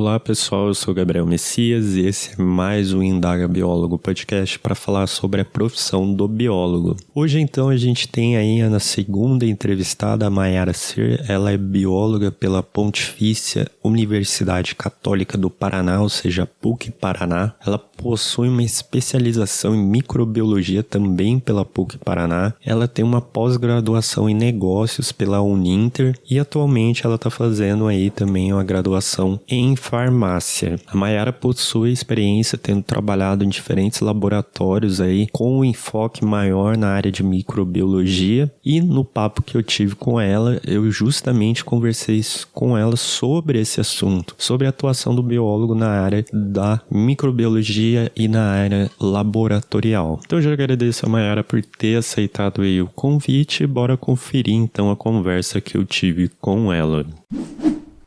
Olá pessoal, eu sou Gabriel Messias e esse é mais um Indaga Biólogo podcast para falar sobre a profissão do biólogo. Hoje então a gente tem aí a segunda entrevistada, a Mayara Ser. Ela é bióloga pela Pontifícia Universidade Católica do Paraná, ou seja, PUC Paraná. Ela possui uma especialização em microbiologia também pela PUC Paraná. Ela tem uma pós-graduação em negócios pela Uninter e atualmente ela está fazendo aí também uma graduação em farmácia. A Mayara possui experiência tendo trabalhado em diferentes laboratórios aí com um enfoque maior na área de microbiologia, e no papo que eu tive com ela, eu justamente conversei com ela sobre esse assunto, sobre a atuação do biólogo na área da microbiologia e na área laboratorial. Então eu já agradeço a Mayara por ter aceitado aí o convite. Bora conferir então a conversa que eu tive com ela.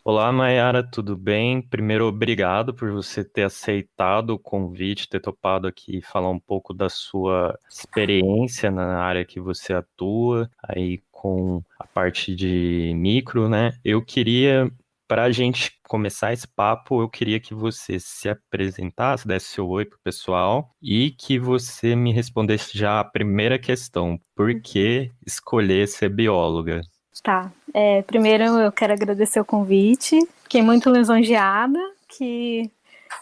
Olá, Mayara, tudo bem? Primeiro, obrigado por você ter aceitado o convite, ter topado aqui falar um pouco da sua experiência na área que você atua, aí com a parte de micro, né? Para a gente começar esse papo, eu queria que você se apresentasse, desse seu oi pro pessoal e que você me respondesse já a primeira questão: por que escolher ser bióloga? Tá, primeiro eu quero agradecer o convite, fiquei muito lisonjeada, que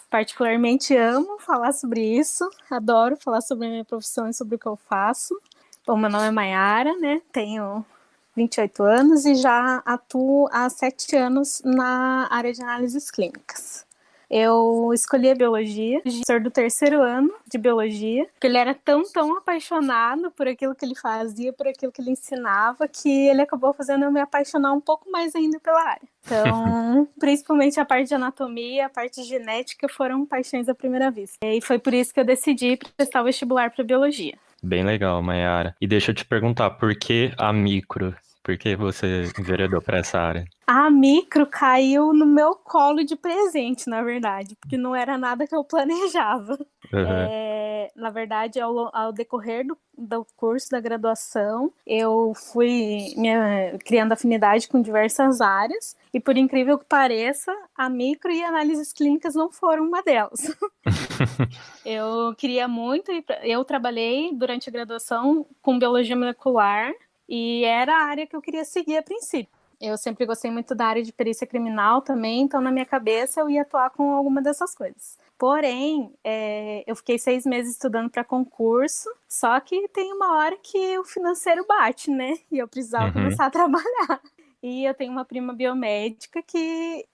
particularmente amo falar sobre isso, adoro falar sobre a minha profissão e sobre o que eu faço. Bom, meu nome é Mayara, né, tenho 28 anos e já atuo há 7 anos na área de análises clínicas. Eu escolhi a biologia, professor do 3º ano de biologia, porque ele era tão apaixonado por aquilo que ele fazia, por aquilo que ele ensinava, que ele acabou fazendo eu me apaixonar um pouco mais ainda pela área. Então, principalmente a parte de anatomia, a parte de genética foram paixões à primeira vista. E foi por isso que eu decidi prestar o vestibular para biologia. Bem legal, Mayara. E deixa eu te perguntar, por que a micro? Por que você enveredou para essa área? A micro caiu no meu colo de presente, na verdade, porque não era nada que eu planejava. Uhum. Na verdade, ao decorrer do curso da graduação, eu fui criando afinidade com diversas áreas, e por incrível que pareça, a micro e análises clínicas não foram uma delas. Eu queria muito, eu trabalhei durante a graduação com biologia molecular, e era a área que eu queria seguir a princípio. Eu sempre gostei muito da área de perícia criminal também, então na minha cabeça eu ia atuar com alguma dessas coisas. Porém, eu fiquei 6 meses estudando para concurso, só que tem uma hora que o financeiro bate, né? E eu precisava começar a trabalhar. E eu tenho uma prima biomédica que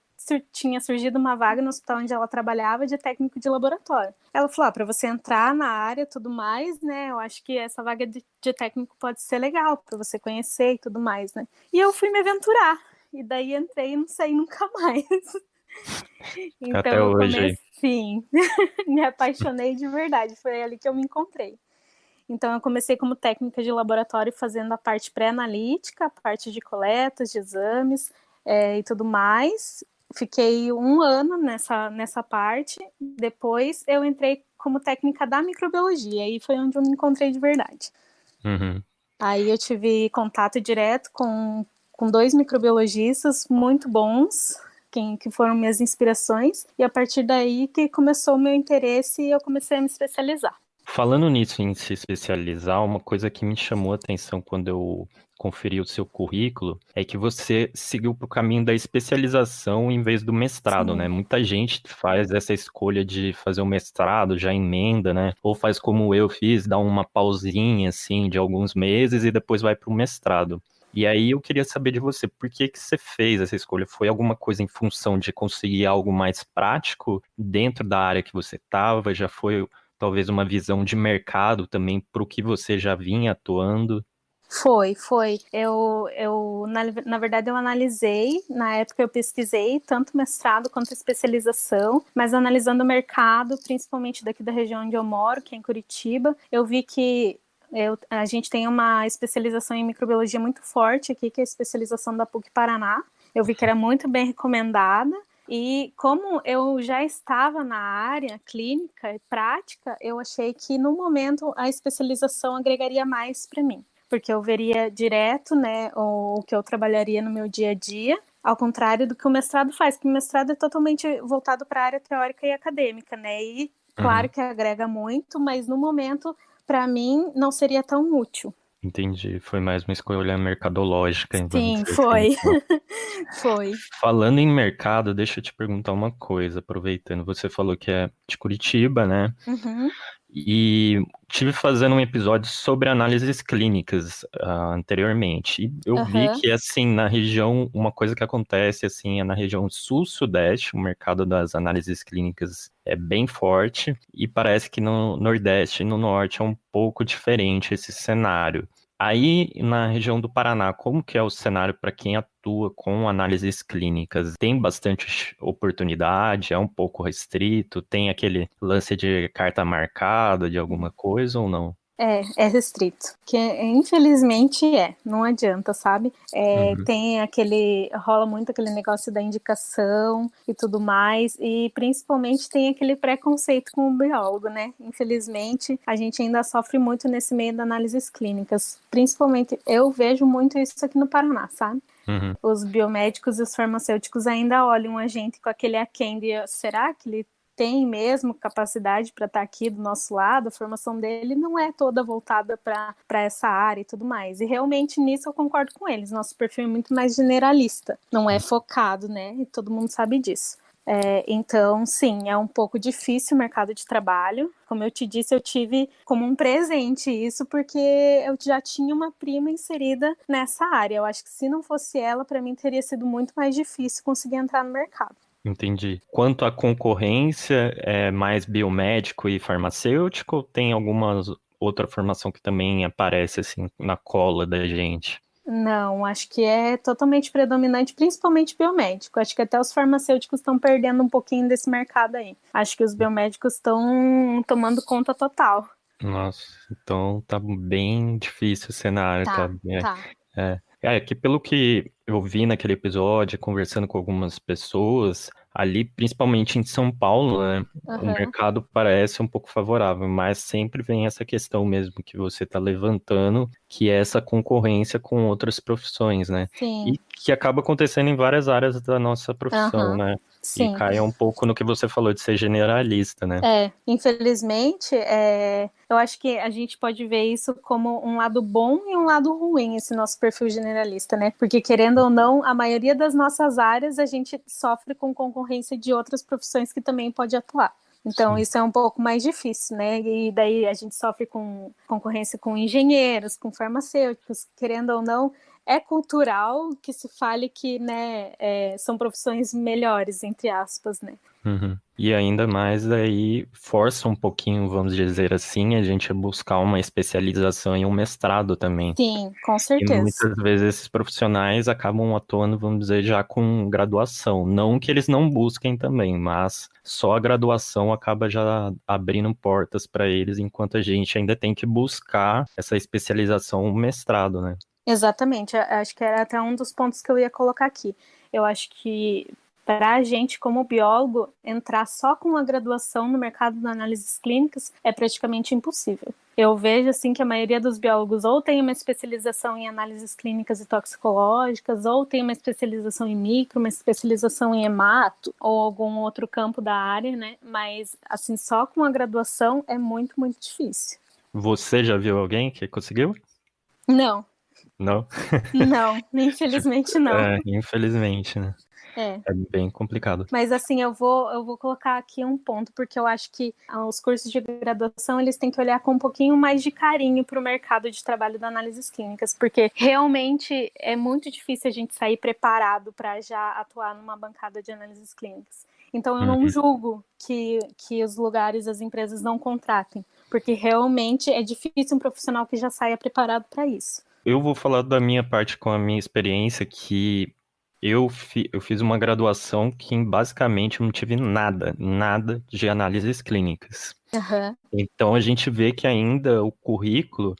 tinha surgido uma vaga no hospital onde ela trabalhava de técnico de laboratório. Ela falou, para você entrar na área e tudo mais, né, eu acho que essa vaga de técnico pode ser legal para você conhecer e tudo mais, né. E eu fui me aventurar, e daí entrei e não saí nunca mais. Então Até eu hoje. sim, me apaixonei de verdade, foi ali que eu me encontrei. Então eu comecei como técnica de laboratório fazendo a parte pré-analítica, a parte de coletas, de exames e tudo mais. Fiquei 1 ano nessa parte. Depois eu entrei como técnica da microbiologia, e foi onde eu me encontrei de verdade. Uhum. Aí eu tive contato direto com 2 microbiologistas muito bons, que foram minhas inspirações, e a partir daí que começou o meu interesse e eu comecei a me especializar. Falando nisso, em se especializar, uma coisa que me chamou a atenção quando eu conferi o seu currículo é que você seguiu para o caminho da especialização em vez do mestrado, né? Sim. Muita gente faz essa escolha de fazer o mestrado, já emenda, né? Ou faz como eu fiz, dá uma pausinha, assim, de alguns meses e depois vai para o mestrado. E aí eu queria saber de você, por que que você fez essa escolha? Foi alguma coisa em função de conseguir algo mais prático dentro da área que você estava? Já foi talvez uma visão de mercado também para o que você já vinha atuando? Foi. Na verdade, eu analisei, na época eu pesquisei tanto mestrado quanto especialização, mas analisando o mercado, principalmente daqui da região onde eu moro, que é em Curitiba, eu vi que a gente tem uma especialização em microbiologia muito forte aqui, que é a especialização da PUC Paraná. Eu vi que era muito bem recomendada. E como eu já estava na área clínica e prática, eu achei que no momento a especialização agregaria mais para mim, porque eu veria direto, né, o que eu trabalharia no meu dia a dia, Ao contrário do que o mestrado faz, porque o mestrado é totalmente voltado para a área teórica e acadêmica, né? E claro que agrega muito, mas no momento, para mim, não seria tão útil. Entendi. Foi mais uma escolha mercadológica, vamos Sim, dizer assim, foi. então. Foi. Falando em mercado, deixa eu te perguntar uma coisa, aproveitando. Você falou que é de Curitiba, né? Uhum. E tive fazendo um episódio sobre análises clínicas anteriormente. E eu vi Uhum. que, assim, na região, uma coisa que acontece, assim, é na região sul-sudeste, o mercado das análises clínicas é bem forte. E parece que no Nordeste e no Norte é um pouco diferente esse cenário. Aí, na região do Paraná, como que é o cenário para quem atua com análises clínicas? Tem bastante oportunidade? É um pouco restrito? Tem aquele lance de carta marcada de alguma coisa ou não? É restrito. Que infelizmente não adianta, sabe? Uhum. Tem rola muito aquele negócio da indicação e tudo mais, e principalmente tem aquele preconceito com o biólogo, né? Infelizmente, a gente ainda sofre muito nesse meio das análises clínicas. Principalmente, eu vejo muito isso aqui no Paraná, sabe? Uhum. Os biomédicos e os farmacêuticos ainda olham a gente com aquele aquém de será que ele tem mesmo capacidade para estar aqui do nosso lado? A formação dele não é toda voltada para essa área e tudo mais. E realmente nisso eu concordo com eles. Nosso perfil é muito mais generalista, não é focado, né? E todo mundo sabe disso. Então, sim, é um pouco difícil o mercado de trabalho. Como eu te disse, eu tive como um presente isso, porque eu já tinha uma prima inserida nessa área. Eu acho que se não fosse ela, para mim teria sido muito mais difícil conseguir entrar no mercado. Entendi. Quanto à concorrência, é mais biomédico e farmacêutico ou tem alguma outra formação que também aparece assim na cola da gente? Não, acho que é totalmente predominante, principalmente biomédico. Acho que até os farmacêuticos estão perdendo um pouquinho desse mercado aí. Acho que os biomédicos estão tomando conta total. Nossa, então tá bem difícil o cenário, tá? Tá, tá. Que pelo que eu vi naquele episódio, conversando com algumas pessoas, ali, principalmente em São Paulo, né, o Uhum. mercado parece um pouco favorável, mas sempre vem essa questão mesmo que você está levantando, que é essa concorrência com outras profissões, né? Sim. E que acaba acontecendo em várias áreas da nossa profissão, Uhum. né? E Sim. cai um pouco no que você falou de ser generalista, né? Infelizmente, eu acho que a gente pode ver isso como um lado bom e um lado ruim, esse nosso perfil generalista, né? Porque, querendo ou não, a maioria das nossas áreas a gente sofre com concorrência de outras profissões que também pode atuar. Então, Sim. isso é um pouco mais difícil, né? E daí a gente sofre com concorrência com engenheiros, com farmacêuticos, querendo ou não, é cultural que se fale que, né, são profissões melhores, entre aspas, né? Uhum. E ainda mais daí força um pouquinho, vamos dizer assim, a gente a buscar uma especialização e um mestrado também. Sim, com E certeza. muitas vezes esses profissionais acabam atuando, vamos dizer, já com graduação. Não que eles não busquem também, mas só a graduação acaba já abrindo portas para eles, enquanto a gente ainda tem que buscar essa especialização, um mestrado, né? Exatamente, acho que era até um dos pontos que eu ia colocar aqui. Eu acho que para a gente, como biólogo, entrar só com a graduação no mercado de análises clínicas é praticamente impossível. Eu vejo assim que a maioria dos biólogos ou tem uma especialização em análises clínicas e toxicológicas, ou tem uma especialização em micro, uma especialização em hemato, ou algum outro campo da área, né? Mas assim, só com a graduação é muito, muito difícil. Você já viu alguém que conseguiu? Não, Não? não, Tipo, infelizmente não. infelizmente, né? É. É bem complicado. Mas assim, eu vou colocar aqui um ponto, porque eu acho que os cursos de graduação, eles têm que olhar com um pouquinho mais de carinho para o mercado de trabalho das análises clínicas, porque realmente é muito difícil a gente sair preparado para já atuar numa bancada de análises clínicas. Então eu não Uhum. julgo que os lugares, as empresas não contratem, porque realmente é difícil um profissional que já saia preparado para isso. Eu vou falar da minha parte com a minha experiência, que eu fiz uma graduação que basicamente eu não tive nada de análises clínicas. Aham. Então a gente vê que ainda o currículo,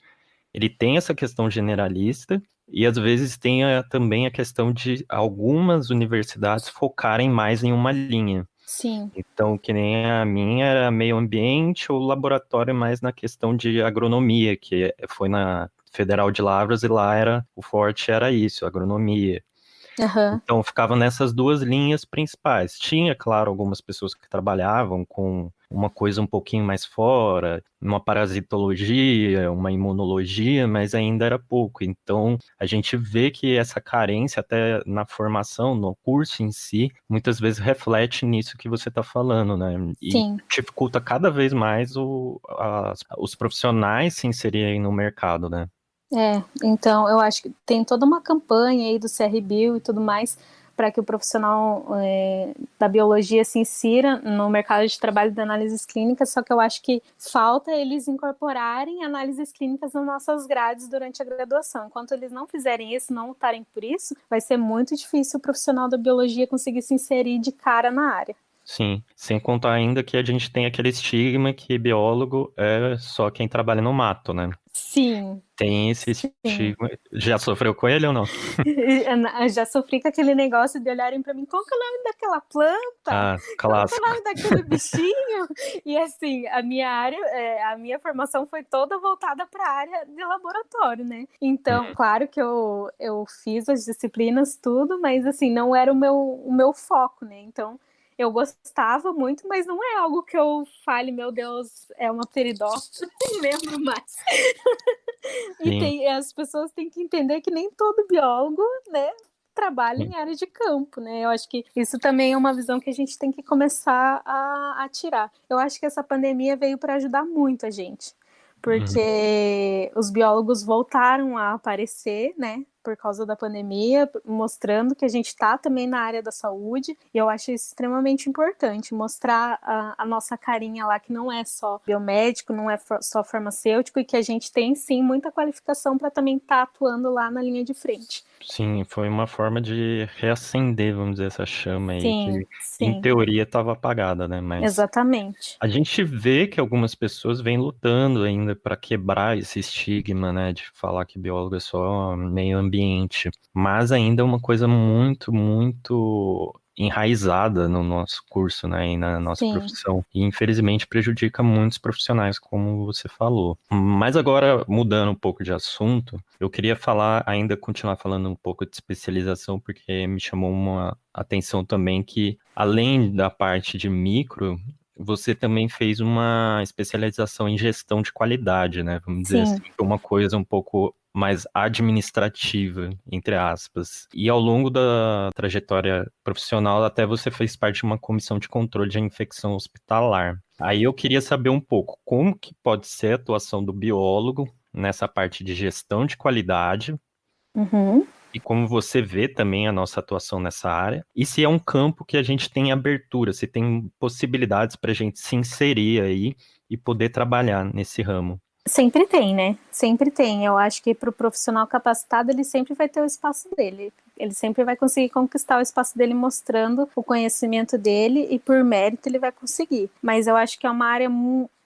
ele tem essa questão generalista e às vezes tem também a questão de algumas universidades focarem mais em uma linha. Sim. Então, que nem a minha era meio ambiente ou laboratório mais na questão de agronomia, que foi na Federal de Lavras e lá era o forte era isso, agronomia. Aham. Então, ficava nessas duas linhas principais. Tinha, claro, algumas pessoas que trabalhavam com uma coisa um pouquinho mais fora, uma parasitologia, uma imunologia, mas ainda era pouco. Então, a gente vê que essa carência, até na formação, no curso em si, muitas vezes reflete nisso que você está falando, né? E Sim. dificulta cada vez mais os profissionais se inserirem no mercado, né? Então eu acho que tem toda uma campanha aí do CRBio e tudo mais para que o profissional da biologia se insira no mercado de trabalho de análises clínicas, só que eu acho que falta eles incorporarem análises clínicas nas nossas grades durante a graduação. Enquanto eles não fizerem isso, não lutarem por isso, vai ser muito difícil o profissional da biologia conseguir se inserir de cara na área. Sim, sem contar ainda que a gente tem aquele estigma que biólogo é só quem trabalha no mato, né? Sim, Tem esse sim. estigma. Já sofreu com ele ou não? Eu já sofri com aquele negócio de olharem para mim, qual que é o nome daquela planta? Ah, Qual que é o clássico. nome daquele bichinho? E assim, a minha área, a minha formação foi toda voltada para a área de laboratório, né? Então, claro que eu fiz as disciplinas, tudo, mas assim, não era o meu foco, né? Então, eu gostava muito, mas não é algo que eu fale, meu Deus, é uma pteridófila, não lembro mais. Sim, As pessoas têm que entender que nem todo biólogo, né, trabalha sim. em área de campo, né? Eu acho que isso também é uma visão que a gente tem que começar a tirar. Eu acho que essa pandemia veio para ajudar muito a gente, Uhum. porque os biólogos voltaram a aparecer, né? Por causa da pandemia, mostrando que a gente está também na área da saúde, e eu acho isso extremamente importante, mostrar a nossa carinha lá, que não é só biomédico, não é só farmacêutico, e que a gente tem sim muita qualificação para também estar atuando lá na linha de frente. Sim, foi uma forma de reacender, vamos dizer, essa chama aí, Sim, que em sim, teoria estava apagada, né? Mas exatamente. a gente vê que algumas pessoas vêm lutando ainda para quebrar esse estigma, né, de falar que biólogo é só meio ambiente, mas ainda é uma coisa muito, muito enraizada no nosso curso, né, e na nossa Sim. profissão, e infelizmente prejudica muitos profissionais, como você falou. Mas agora, mudando um pouco de assunto, eu queria falar, ainda continuar falando um pouco de especialização, porque me chamou uma atenção também que, além da parte de micro, você também fez uma especialização em gestão de qualidade, né? Vamos dizer assim, Sim. uma coisa um pouco mais administrativa, entre aspas. E ao longo da trajetória profissional, até você fez parte de uma comissão de controle de infecção hospitalar. Aí eu queria saber um pouco como que pode ser a atuação do biólogo nessa parte de gestão de qualidade, Uhum. e como você vê também a nossa atuação nessa área, e se é um campo que a gente tem abertura, se tem possibilidades para a gente se inserir aí e poder trabalhar nesse ramo. Sempre tem, né? Sempre tem. Eu acho que para o profissional capacitado, ele sempre vai ter o espaço dele. Ele sempre vai conseguir conquistar o espaço dele mostrando o conhecimento dele e por mérito ele vai conseguir. Mas eu acho que é uma área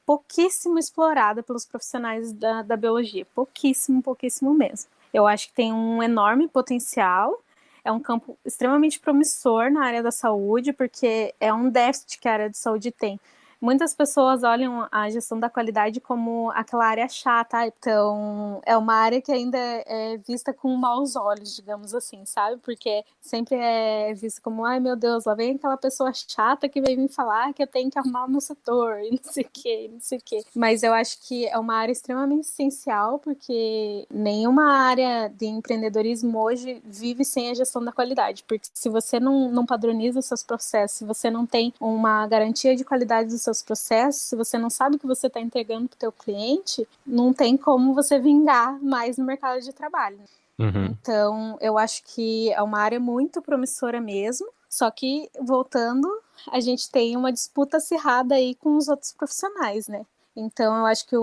pouquíssimo explorada pelos profissionais da biologia. Pouquíssimo, pouquíssimo mesmo. Eu acho que tem um enorme potencial. É um campo extremamente promissor na área da saúde, porque é um déficit que a área de saúde tem. Muitas pessoas olham a gestão da qualidade como aquela área chata, então é uma área que ainda é vista com maus olhos, digamos assim, sabe? Porque sempre é vista como, ai meu Deus, lá vem aquela pessoa chata que veio me falar que eu tenho que arrumar o meu setor, e não sei o que, não sei o que. Mas eu acho que é uma área extremamente essencial, porque nenhuma área de empreendedorismo hoje vive sem a gestão da qualidade, porque se você não padroniza os seus processos, se você não tem uma garantia de qualidade dos seus processos, se você não sabe o que você está entregando para o teu cliente, não tem como você vingar mais no mercado de trabalho. Uhum. Então, eu acho que é uma área muito promissora mesmo, só que, voltando, a gente tem uma disputa acirrada aí com os outros profissionais, né? Então, eu acho que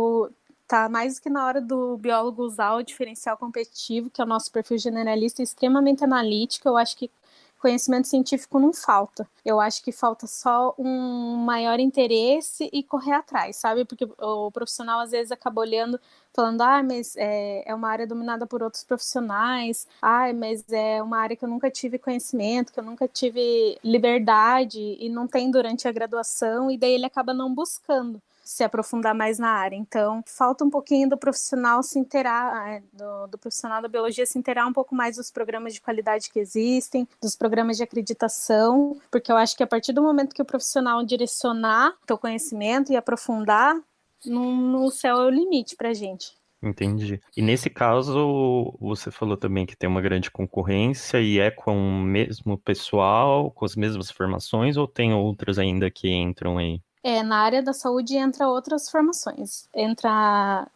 tá mais do que na hora do biólogo usar o diferencial competitivo, que é o nosso perfil generalista extremamente analítico. Eu acho que conhecimento científico não falta. Eu acho que falta só um maior interesse e correr atrás, sabe? Porque o profissional às vezes acaba olhando, falando, mas é uma área dominada por outros profissionais, mas é uma área que eu nunca tive conhecimento, que eu nunca tive liberdade e não tem durante a graduação, e daí ele acaba não buscando. se aprofundar mais na área. Então, falta um pouquinho do profissional se inteirar, do profissional da biologia se inteirar um pouco mais dos programas de qualidade que existem, dos programas de acreditação, porque eu acho que a partir do momento que o profissional direcionar o seu conhecimento e aprofundar, no céu é o limite pra gente. Entendi. E nesse caso, você falou também que tem uma grande concorrência e é com o mesmo pessoal, com as mesmas formações, ou tem outras ainda que entram aí? Na área da saúde entra outras formações.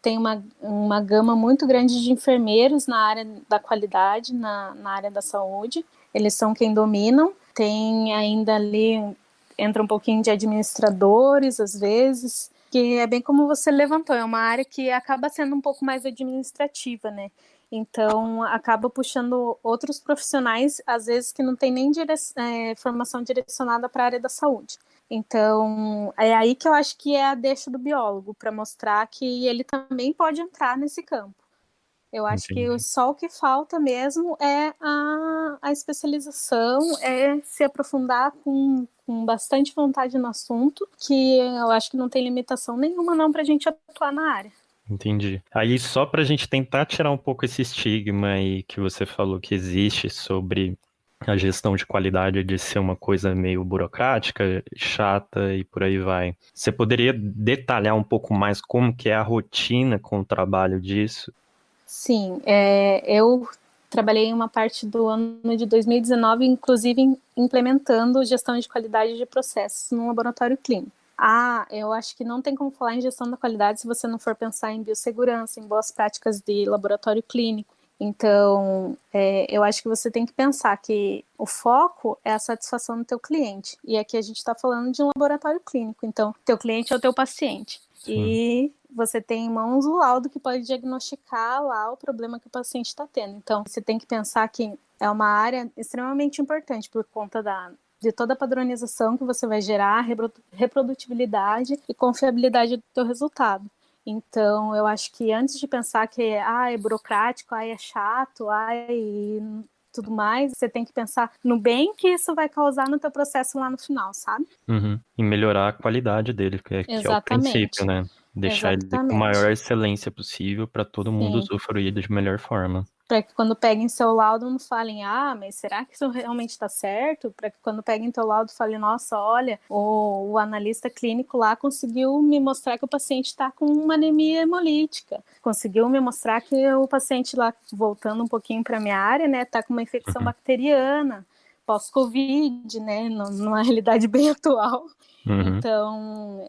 Tem uma gama muito grande de enfermeiros na área da qualidade, na área da saúde. Eles são quem dominam. Tem ainda ali, entra um pouquinho de administradores, às vezes, que é bem como você levantou, é uma área que acaba sendo um pouco mais administrativa, né? Então, acaba puxando outros profissionais, às vezes, que não tem nem formação direcionada para a área da saúde. Então, é aí que eu acho que é a deixa do biólogo, para mostrar que ele também pode entrar nesse campo. Eu acho que só o que falta mesmo é a especialização, é se aprofundar com bastante vontade no assunto, que eu acho que não tem limitação nenhuma não para a gente atuar na área. Entendi. Aí só para a gente tentar tirar um pouco esse estigma aí que você falou que existe sobre a gestão de qualidade de ser uma coisa meio burocrática, chata e por aí vai. Você poderia detalhar um pouco mais como que é a rotina com o trabalho disso? Sim, eu trabalhei em uma parte do ano de 2019, inclusive implementando gestão de qualidade de processos no laboratório clínico. Eu acho que não tem como falar em gestão da qualidade se você não for pensar em biossegurança, em boas práticas de laboratório clínico. Então, eu acho que você tem que pensar que o foco é a satisfação do teu cliente. E aqui a gente está falando de um laboratório clínico. Então, teu cliente é o teu paciente. Sim. E você tem em mãos o laudo que pode diagnosticar lá o problema que o paciente está tendo. Então, você tem que pensar que é uma área extremamente importante por conta de toda a padronização que você vai gerar, reprodutibilidade e confiabilidade do teu resultado. Então, eu acho que antes de pensar que é burocrático, é chato, e tudo mais, você tem que pensar no bem que isso vai causar no teu processo lá no final, sabe? Uhum. E melhorar a qualidade dele, que é o princípio, né? Deixar ele com a maior excelência possível para todo mundo usufruir de melhor forma. Para que quando peguem seu laudo não falem, mas será que isso realmente está certo? Para que quando peguem teu laudo falem, nossa, olha, o analista clínico lá conseguiu me mostrar que o paciente está com uma anemia hemolítica, conseguiu me mostrar que o paciente lá, voltando um pouquinho para minha área, né, está com uma infecção bacteriana, pós-Covid, né, numa realidade bem atual. Então,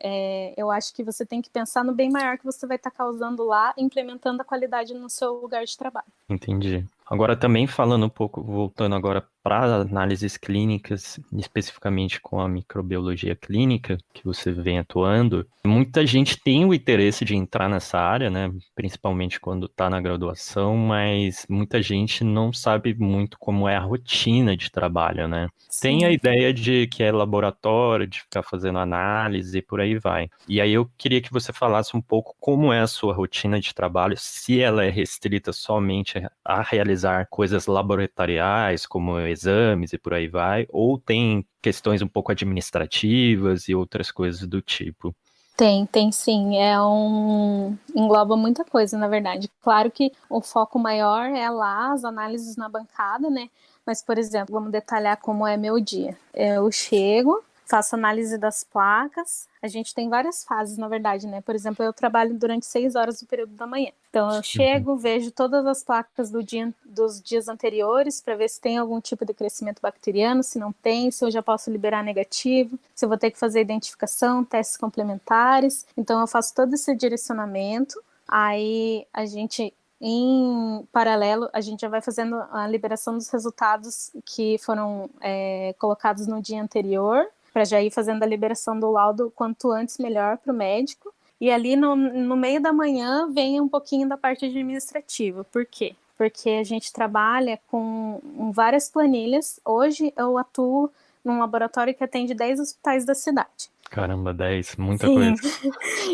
eu acho que você tem que pensar no bem maior que você vai estar causando lá, implementando a qualidade no seu lugar de trabalho. Entendi. Agora também falando um pouco, voltando agora para análises clínicas, especificamente com a microbiologia clínica, que você vem atuando, muita gente tem o interesse de entrar nessa área, né? Principalmente quando está na graduação, mas muita gente não sabe muito como é a rotina de trabalho, né? Sim. Tem a ideia de que é laboratório, de ficar fazendo análise e por aí vai. E aí eu queria que você falasse um pouco como é a sua rotina de trabalho, se ela é restrita somente a realizar coisas laboratoriais, como exames e por aí vai, ou tem questões um pouco administrativas e outras coisas do tipo? Tem sim. Engloba muita coisa, na verdade. Claro que o foco maior é lá, as análises na bancada, né? Mas, por exemplo, vamos detalhar como é meu dia. Eu chego, faço análise das placas. A gente tem várias fases, na verdade, né? Por exemplo, eu trabalho durante 6 horas no período da manhã. Então, eu chego, vejo todas as placas dos dias anteriores para ver se tem algum tipo de crescimento bacteriano, se não tem, se eu já posso liberar negativo, se eu vou ter que fazer identificação, testes complementares. Então, eu faço todo esse direcionamento. Aí, em paralelo, a gente já vai fazendo a liberação dos resultados que foram colocados no dia anterior, para já ir fazendo a liberação do laudo quanto antes melhor para o médico. E ali no meio da manhã vem um pouquinho da parte administrativa. Por quê? Porque a gente trabalha com várias planilhas. Hoje eu atuo num laboratório que atende 10 hospitais da cidade. Caramba, 10, muita coisa.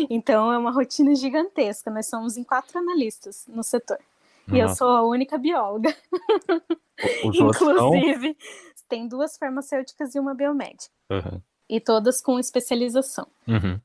Então é uma rotina gigantesca. Nós somos em 4 analistas no setor. Nossa. E eu sou a única bióloga. Os Inclusive, tem 2 farmacêuticas e uma biomédica. e todas com especialização. Uhum.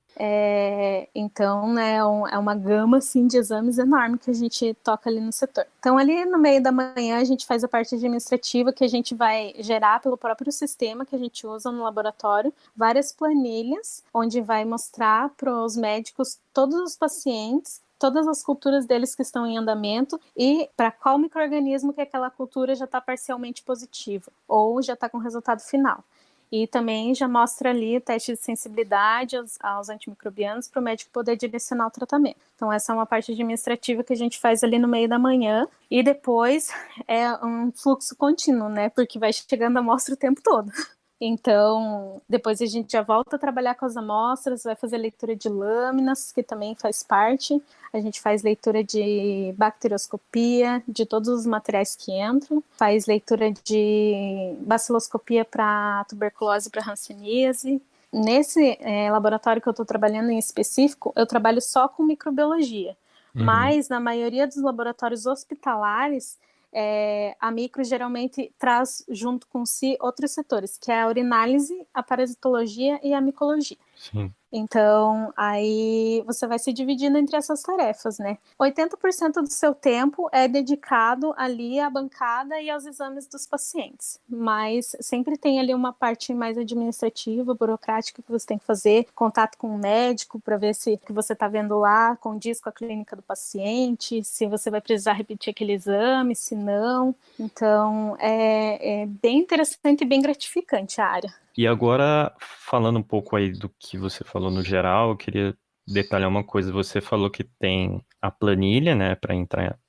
Então, né, é uma gama assim, de exames enorme que a gente toca ali no setor. Então, ali no meio da manhã, a gente faz a parte administrativa, que a gente vai gerar pelo próprio sistema que a gente usa no laboratório, várias planilhas, onde vai mostrar para os médicos todos os pacientes, todas as culturas deles que estão em andamento e para qual micro-organismo que aquela cultura já está parcialmente positiva ou já está com resultado final. E também já mostra ali o teste de sensibilidade aos antimicrobianos para o médico poder direcionar o tratamento. Então, essa é uma parte administrativa que a gente faz ali no meio da manhã. E depois é um fluxo contínuo, né? Porque vai chegando a amostra o tempo todo. Então, depois a gente já volta a trabalhar com as amostras, vai fazer leitura de lâminas, que também faz parte. A gente faz leitura de bacterioscopia, de todos os materiais que entram. Faz leitura de baciloscopia para tuberculose e para hanseníase. Nesse laboratório que eu estou trabalhando em específico, eu trabalho só com microbiologia. Mas, na maioria dos laboratórios hospitalares, a micro geralmente traz junto com si outros setores, que é a urinálise, a parasitologia e a micologia. Sim. Então, aí você vai se dividindo entre essas tarefas, né? 80% do seu tempo é dedicado ali à bancada e aos exames dos pacientes, mas sempre tem ali uma parte mais administrativa, burocrática que você tem que fazer, contato com o médico para ver se o que você está vendo lá condiz com a clínica do paciente, se você vai precisar repetir aquele exame, se não. Então, é bem interessante e bem gratificante a área. E agora, falando um pouco aí do que você falou no geral, eu queria detalhar uma coisa. Você falou que tem a planilha, né,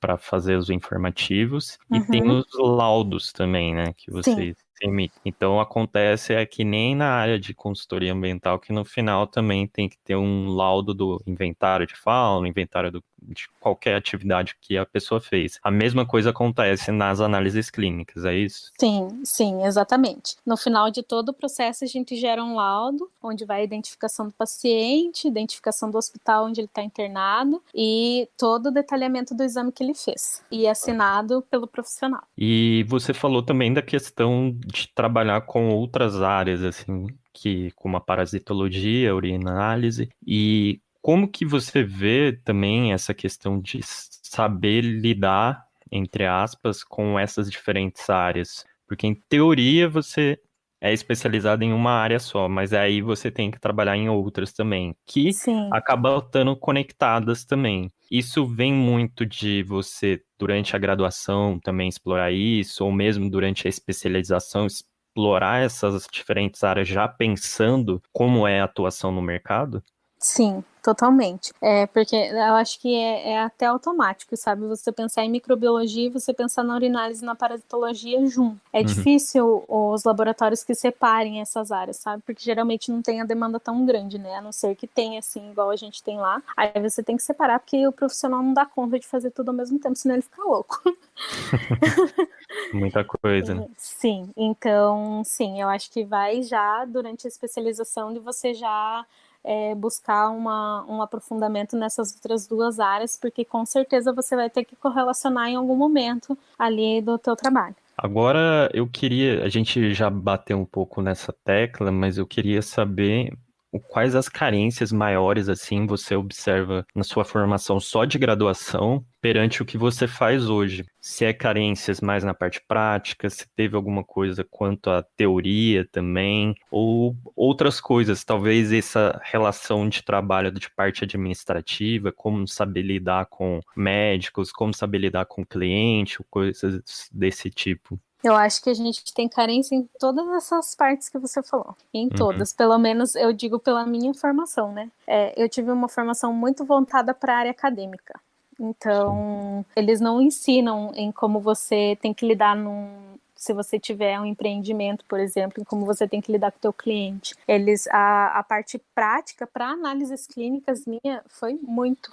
para fazer os informativos, e tem os laudos também, né, que vocês emitem. Então, acontece que nem na área de consultoria ambiental, que no final também tem que ter um laudo do inventário de fauna, inventário de qualquer atividade que a pessoa fez. A mesma coisa acontece nas análises clínicas, é isso? Sim, exatamente. No final de todo o processo, a gente gera um laudo, onde vai a identificação do paciente, identificação do hospital onde ele está internado e todo o detalhamento do exame que ele fez. E assinado pelo profissional. E você falou também da questão de trabalhar com outras áreas, assim, como a parasitologia, a urinanálise, e como que você vê também essa questão de saber lidar, entre aspas, com essas diferentes áreas? Porque, em teoria, você é especializado em uma área só, mas aí você tem que trabalhar em outras também, que acabam estando conectadas também. Isso vem muito de você, durante a graduação, também explorar isso, ou mesmo durante a especialização, explorar essas diferentes áreas já pensando como é a atuação no mercado? Sim, totalmente. Porque eu acho que é até automático, sabe? Você pensar em microbiologia e você pensar na urinálise e na parasitologia junto. É difícil os laboratórios que separem essas áreas, sabe? Porque geralmente não tem a demanda tão grande, né? A não ser que tenha, assim, igual a gente tem lá. Aí você tem que separar, porque o profissional não dá conta de fazer tudo ao mesmo tempo, senão ele fica louco. Muita coisa, né? Sim, então, sim, eu acho que vai já, durante a especialização, de você já buscar um aprofundamento nessas outras duas áreas, porque com certeza você vai ter que correlacionar em algum momento ali do teu trabalho. Agora, a gente já bateu um pouco nessa tecla, mas eu queria saber quais as carências maiores, assim, você observa na sua formação só de graduação perante o que você faz hoje. Se é carências mais na parte prática, se teve alguma coisa quanto à teoria também, ou outras coisas, talvez essa relação de trabalho de parte administrativa, como saber lidar com médicos, como saber lidar com cliente, ou coisas desse tipo. Eu acho que a gente tem carência em todas essas partes que você falou. Em todas. Pelo menos eu digo pela minha formação, né? Eu tive uma formação muito voltada para a área acadêmica. Então, eles não ensinam em como você tem que lidar se você tiver um empreendimento, por exemplo, em como você tem que lidar com o teu cliente. A parte prática para análises clínicas minha foi muito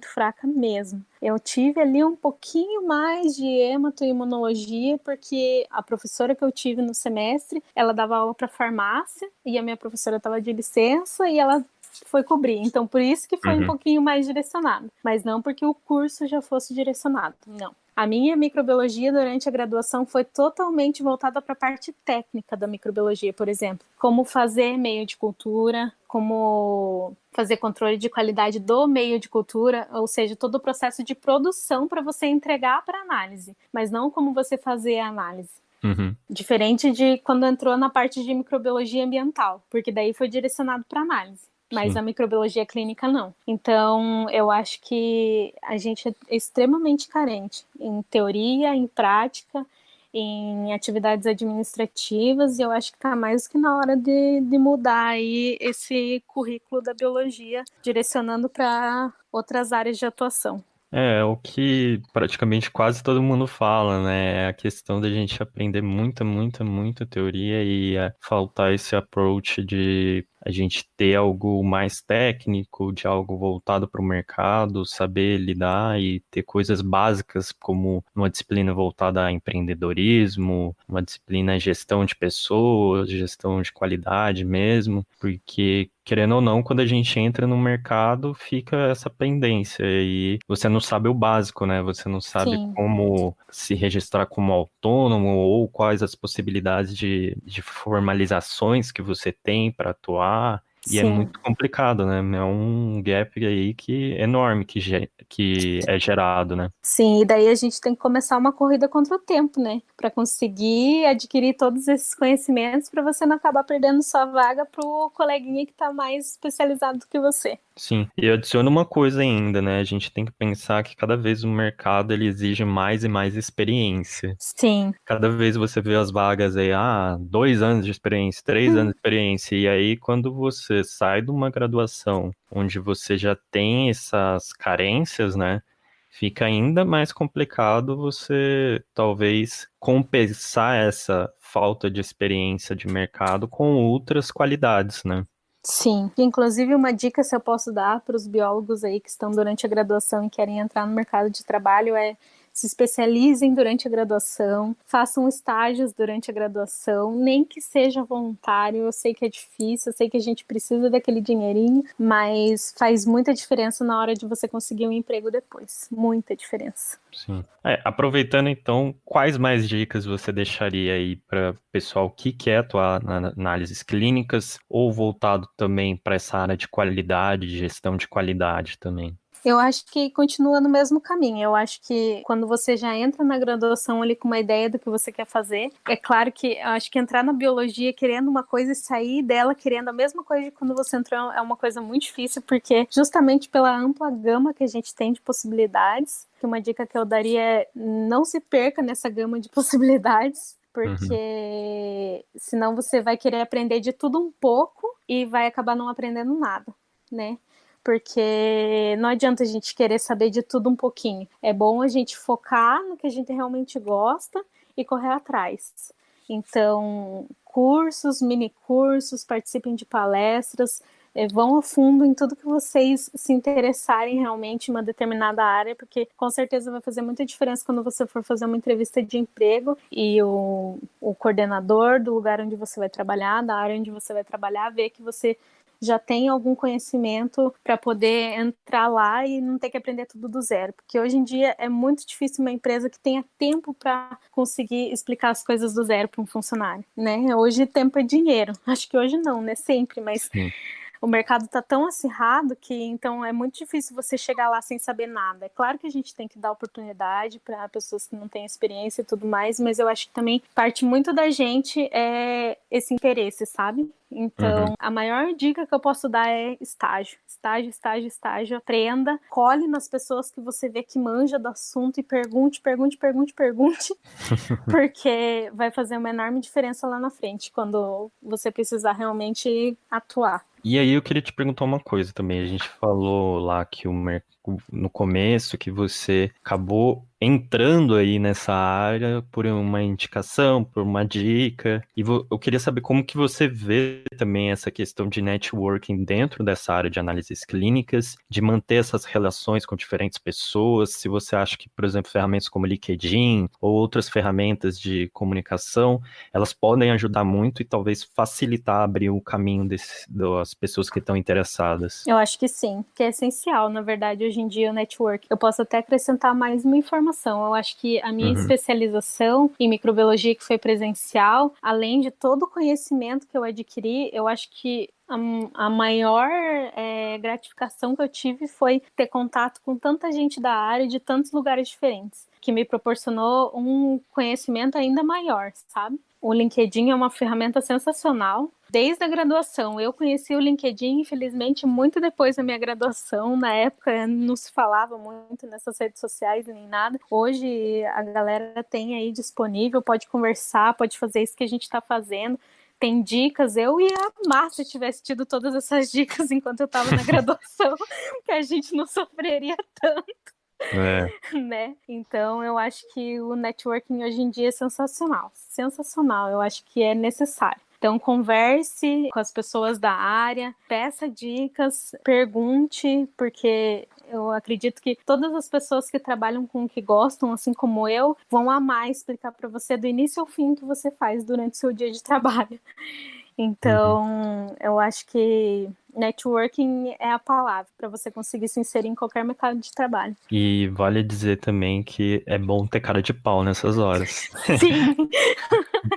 fraca mesmo. Eu tive ali um pouquinho mais de hematoimunologia, porque a professora que eu tive no semestre, ela dava aula para farmácia, e a minha professora estava de licença, e ela foi cobrir. Então, por isso que foi um pouquinho mais direcionado. Mas não porque o curso já fosse direcionado, não. A minha microbiologia durante a graduação foi totalmente voltada para a parte técnica da microbiologia, por exemplo. Como fazer meio de cultura, como fazer controle de qualidade do meio de cultura, ou seja, todo o processo de produção para você entregar para análise, mas não como você fazer a análise. Diferente de quando entrou na parte de microbiologia ambiental, porque daí foi direcionado para análise. Mas a microbiologia clínica não. Então, eu acho que a gente é extremamente carente em teoria, em prática, em atividades administrativas, e eu acho que está mais que na hora de mudar aí esse currículo da biologia, direcionando para outras áreas de atuação. É o que praticamente quase todo mundo fala, né? É a questão da gente aprender muita teoria e faltar esse approach de a gente ter algo mais técnico, de algo voltado para o mercado, saber lidar e ter coisas básicas como uma disciplina voltada a empreendedorismo, uma disciplina gestão de pessoas, gestão de qualidade mesmo, porque querendo ou não, quando a gente entra no mercado, fica essa pendência e você não sabe o básico, né? Você não sabe como se registrar como autônomo ou quais as possibilidades de formalizações que você tem para atuar. E é muito complicado, né? É um gap aí que é enorme que é gerado, né? Sim, e daí a gente tem que começar uma corrida contra o tempo, né? Para conseguir adquirir todos esses conhecimentos para você não acabar perdendo sua vaga pro coleguinha que tá mais especializado do que você. Sim, e eu adiciono uma coisa ainda, né? A gente tem que pensar que cada vez o mercado ele exige mais e mais experiência. Sim. Cada vez você vê as vagas aí, 2 anos de experiência, 3 anos de experiência, e aí quando você sai de uma graduação onde você já tem essas carências, né? Fica ainda mais complicado você talvez compensar essa falta de experiência de mercado com outras qualidades, né? Sim, inclusive uma dica se eu posso dar para os biólogos aí que estão durante a graduação e querem entrar no mercado de trabalho é se especializem durante a graduação, façam estágios durante a graduação, nem que seja voluntário, eu sei que é difícil, eu sei que a gente precisa daquele dinheirinho, mas faz muita diferença na hora de você conseguir um emprego depois, muita diferença. Sim. Aproveitando então, quais mais dicas você deixaria aí para o pessoal que quer atuar na análises clínicas ou voltado também para essa área de qualidade, de gestão de qualidade também? Eu acho que continua no mesmo caminho. Eu acho que quando você já entra na graduação ali com uma ideia do que você quer fazer, é claro que eu acho que entrar na biologia querendo uma coisa e sair dela querendo a mesma coisa de quando você entrou é uma coisa muito difícil, porque justamente pela ampla gama que a gente tem de possibilidades, que uma dica que eu daria é não se perca nessa gama de possibilidades, porque senão você vai querer aprender de tudo um pouco e vai acabar não aprendendo nada, né? Porque não adianta a gente querer saber de tudo um pouquinho. É bom a gente focar no que a gente realmente gosta e correr atrás. Então, cursos, mini cursos, participem de palestras, vão a fundo em tudo que vocês se interessarem realmente em uma determinada área, porque com certeza vai fazer muita diferença quando você for fazer uma entrevista de emprego e o coordenador do lugar onde você vai trabalhar, da área onde você vai trabalhar, ver que você já tem algum conhecimento para poder entrar lá e não ter que aprender tudo do zero. Porque hoje em dia é muito difícil uma empresa que tenha tempo para conseguir explicar as coisas do zero para um funcionário, né? Hoje tempo é dinheiro. Acho que hoje não, né? Sempre, mas... Sim. O mercado está tão acirrado que então é muito difícil você chegar lá sem saber nada. É claro que a gente tem que dar oportunidade para pessoas que não têm experiência e tudo mais, mas eu acho que também parte muito da gente esse interesse, sabe? Então, a maior dica que eu posso dar é estágio. Estágio, estágio, estágio. Aprenda, colhe nas pessoas que você vê que manja do assunto e pergunte, porque vai fazer uma enorme diferença lá na frente, quando você precisar realmente atuar. E aí eu queria te perguntar uma coisa também. A gente falou lá que no começo que você acabou entrando aí nessa área por uma indicação, por uma dica. E eu queria saber como que você vê também essa questão de networking dentro dessa área de análises clínicas, de manter essas relações com diferentes pessoas. Se você acha que, por exemplo, ferramentas como LinkedIn ou outras ferramentas de comunicação, elas podem ajudar muito e talvez facilitar abrir o caminho das pessoas que estão interessadas. Eu acho que sim, que é essencial, na verdade, hoje em dia o network. Eu posso até acrescentar mais uma informação formação. Eu acho que a minha Uhum. especialização em microbiologia, que foi presencial, além de todo o conhecimento que eu adquiri, eu acho que a maior gratificação que eu tive foi ter contato com tanta gente da área, de tantos lugares diferentes, que me proporcionou um conhecimento ainda maior, sabe? O LinkedIn é uma ferramenta sensacional. Desde a graduação, eu conheci o LinkedIn, infelizmente, muito depois da minha graduação. Na época, não se falava muito nessas redes sociais nem nada. Hoje, a galera tem aí disponível, pode conversar, pode fazer isso que a gente está fazendo. Tem dicas. Eu ia amar se eu tivesse tido todas essas dicas enquanto eu estava na graduação, que a gente não sofreria tanto. Né? Então eu acho que o networking hoje em dia é sensacional. Sensacional, eu acho que é necessário. Então converse com as pessoas da área, peça dicas, pergunte, porque eu acredito que todas as pessoas que trabalham com o que gostam, assim como eu, vão amar explicar para você do início ao fim o que você faz durante o seu dia de trabalho. Então, eu acho que networking é a palavra para você conseguir se inserir em qualquer mercado de trabalho. E vale dizer também que é bom ter cara de pau nessas horas. Sim,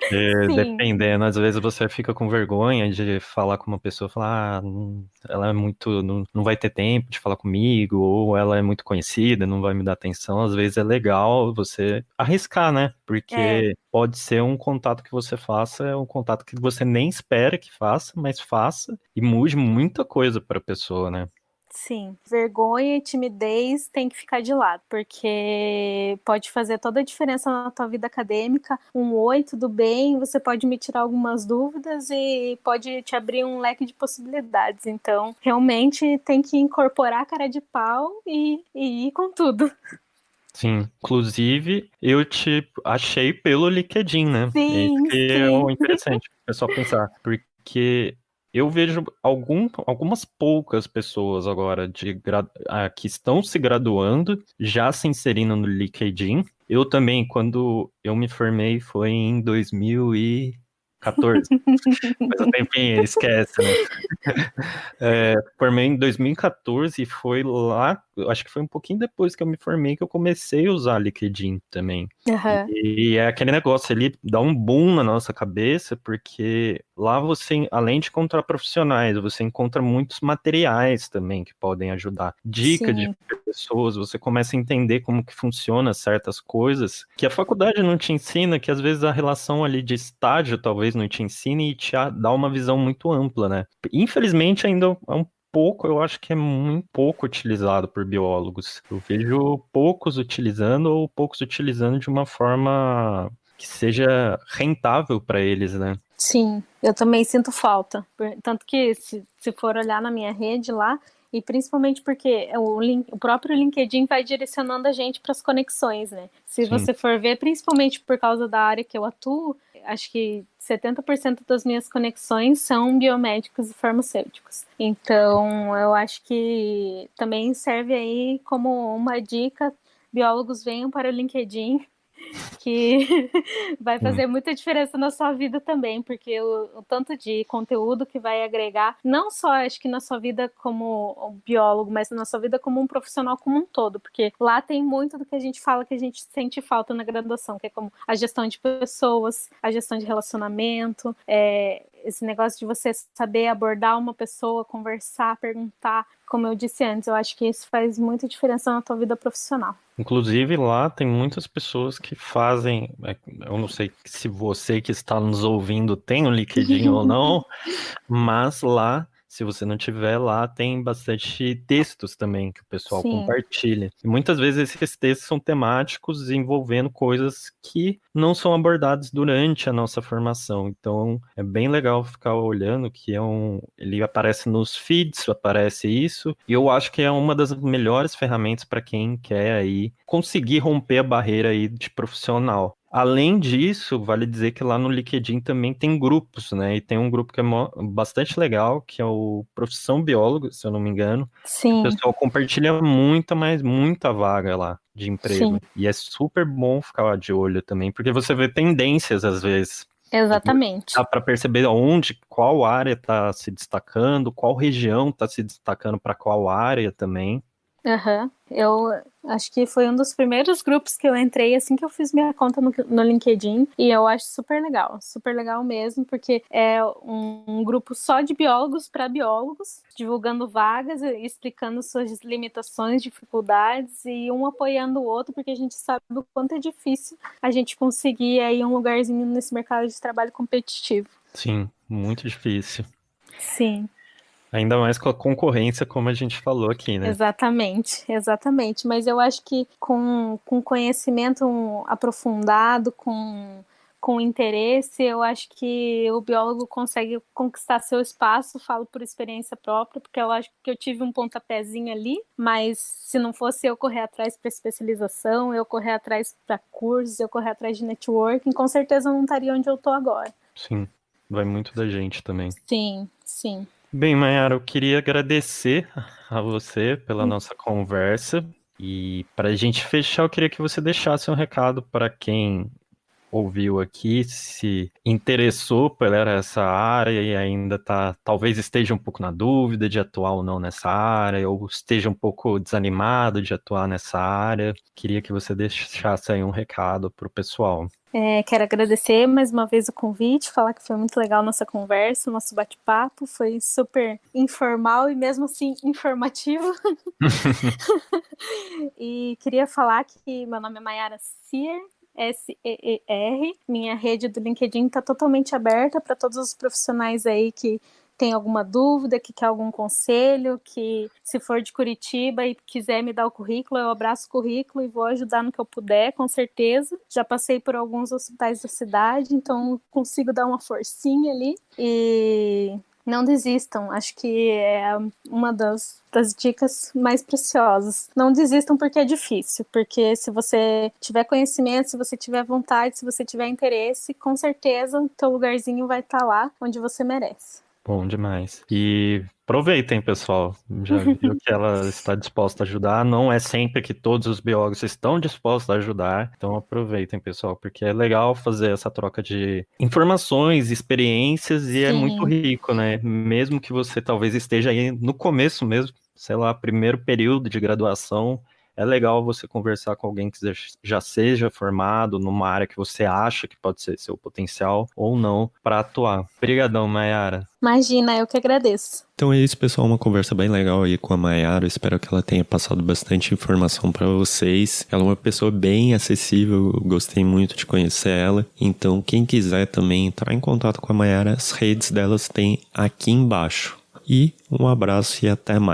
sim, Dependendo, às vezes você fica com vergonha de falar com uma pessoa, falar, ela é muito, não vai ter tempo de falar comigo, ou ela é muito conhecida, não vai me dar atenção. Às vezes é legal você arriscar, né? Porque pode ser um contato que você faça, é um contato que você nem espera que faça, mas faça e mude muita coisa para a pessoa, né? sim. Vergonha e timidez tem que ficar de lado, porque pode fazer toda a diferença na tua vida acadêmica. Um oi, tudo bem? Você pode me tirar algumas dúvidas e pode te abrir um leque de possibilidades. Então, realmente tem que incorporar a cara de pau e ir com tudo. Sim, inclusive eu te achei pelo LinkedIn, né? É isso Sim, que é sim. o interessante, é só pensar, porque eu vejo algumas poucas pessoas agora que estão se graduando, já se inserindo no LinkedIn. Eu também, quando eu me formei, foi em 2014. Mas o tempinho, esquece, né? Formei em 2014 e foi lá, eu acho que foi um pouquinho depois que eu me formei que eu comecei a usar LinkedIn também. Uhum. E é aquele negócio, ele dá um boom na nossa cabeça, porque lá você, além de encontrar profissionais, você encontra muitos materiais também que podem ajudar. Dicas de Sim, pessoas, você começa a entender como que funciona certas coisas que a faculdade não te ensina, que às vezes a relação ali de estágio talvez não te ensine e te dá uma visão muito ampla, né? Infelizmente ainda é um pouco, eu acho que é muito pouco utilizado por biólogos. Eu vejo poucos utilizando ou poucos utilizando de uma forma que seja rentável para eles, né? sim, eu também sinto falta. Tanto que, se for olhar na minha rede lá, e principalmente porque o próprio LinkedIn vai direcionando a gente para as conexões, né? Se Sim. você for ver, principalmente por causa da área que eu atuo, acho que 70% das minhas conexões são biomédicos e farmacêuticos. Então, eu acho que também serve aí como uma dica: biólogos venham para o LinkedIn, que vai fazer muita diferença na sua vida também, porque o tanto de conteúdo que vai agregar, não só acho que na sua vida como biólogo, mas na sua vida como um profissional como um todo, porque lá tem muito do que a gente fala que a gente sente falta na graduação, que é como a gestão de pessoas, a gestão de relacionamento, esse negócio de você saber abordar uma pessoa, conversar, perguntar. Como eu disse antes, eu acho que isso faz muita diferença na tua vida profissional. Inclusive lá tem muitas pessoas que fazem, eu não sei se você que está nos ouvindo tem um LinkedIn ou não, mas lá, se você não tiver lá, tem bastante textos também que o pessoal Sim. compartilha. E muitas vezes esses textos são temáticos envolvendo coisas que não são abordadas durante a nossa formação. Então é bem legal ficar olhando que ele aparece nos feeds, aparece isso, e eu acho que é uma das melhores ferramentas para quem quer aí conseguir romper a barreira aí de profissional. Além disso, vale dizer que lá no LinkedIn também tem grupos, né? E tem um grupo que é bastante legal, que é o Profissão Biólogo, se eu não me engano. Que o Sim, pessoal compartilha muita, mas muita vaga lá de emprego. sim, E é super bom ficar de olho também, porque você vê tendências às vezes. exatamente. Dá para perceber qual área está se destacando, qual região está se destacando para qual área também. Aham. Eu acho que foi um dos primeiros grupos que eu entrei assim que eu fiz minha conta no LinkedIn, e eu acho super legal mesmo, porque é um grupo só de biólogos para biólogos, divulgando vagas, explicando suas limitações, dificuldades, e um apoiando o outro, porque a gente sabe o quanto é difícil a gente conseguir aí um lugarzinho nesse mercado de trabalho competitivo. Sim, muito difícil. Sim. Ainda mais com a concorrência, como a gente falou aqui, né? Exatamente. Mas eu acho que com conhecimento aprofundado, com interesse, eu acho que o biólogo consegue conquistar seu espaço. Falo por experiência própria, porque eu acho que eu tive um pontapézinho ali, mas se não fosse eu correr atrás para especialização, eu correr atrás para cursos, eu correr atrás de networking, com certeza eu não estaria onde eu tô agora. Sim, vai muito da gente também. Sim. Bem, Mayara, eu queria agradecer a você pela nossa conversa. E para a gente fechar, eu queria que você deixasse um recado para quem ouviu aqui, se interessou por essa área e ainda talvez esteja um pouco na dúvida de atuar ou não nessa área, ou esteja um pouco desanimado de atuar nessa área. Queria que você deixasse aí um recado para o pessoal. Quero agradecer mais uma vez o convite, falar que foi muito legal nossa conversa, nosso bate-papo, foi super informal e mesmo assim informativo. E queria falar que meu nome é Mayara Seer, Seer, minha rede do LinkedIn está totalmente aberta para todos os profissionais aí que tem alguma dúvida, que quer algum conselho, que se for de Curitiba e quiser me dar o currículo, eu abraço o currículo e vou ajudar no que eu puder, com certeza. Já passei por alguns hospitais da cidade, então consigo dar uma forcinha ali. E não desistam, acho que é uma das dicas mais preciosas. Não desistam porque é difícil, porque se você tiver conhecimento, se você tiver vontade, se você tiver interesse, com certeza o teu lugarzinho vai estar lá onde você merece. Bom demais. E aproveitem, pessoal. Já viu que ela está disposta a ajudar. Não é sempre que todos os biólogos estão dispostos a ajudar. Então aproveitem, pessoal, porque é legal fazer essa troca de informações, experiências e é muito rico, né? Mesmo que você talvez esteja aí no começo mesmo, sei lá, primeiro período de graduação. É legal você conversar com alguém que já seja formado numa área que você acha que pode ser seu potencial ou não para atuar. Obrigadão, Mayara. Imagina, eu que agradeço. Então é isso, pessoal, uma conversa bem legal aí com a Mayara. Espero que ela tenha passado bastante informação para vocês. Ela é uma pessoa bem acessível, eu gostei muito de conhecer ela. Então, quem quiser também entrar em contato com a Mayara, as redes delas tem aqui embaixo. E um abraço e até mais.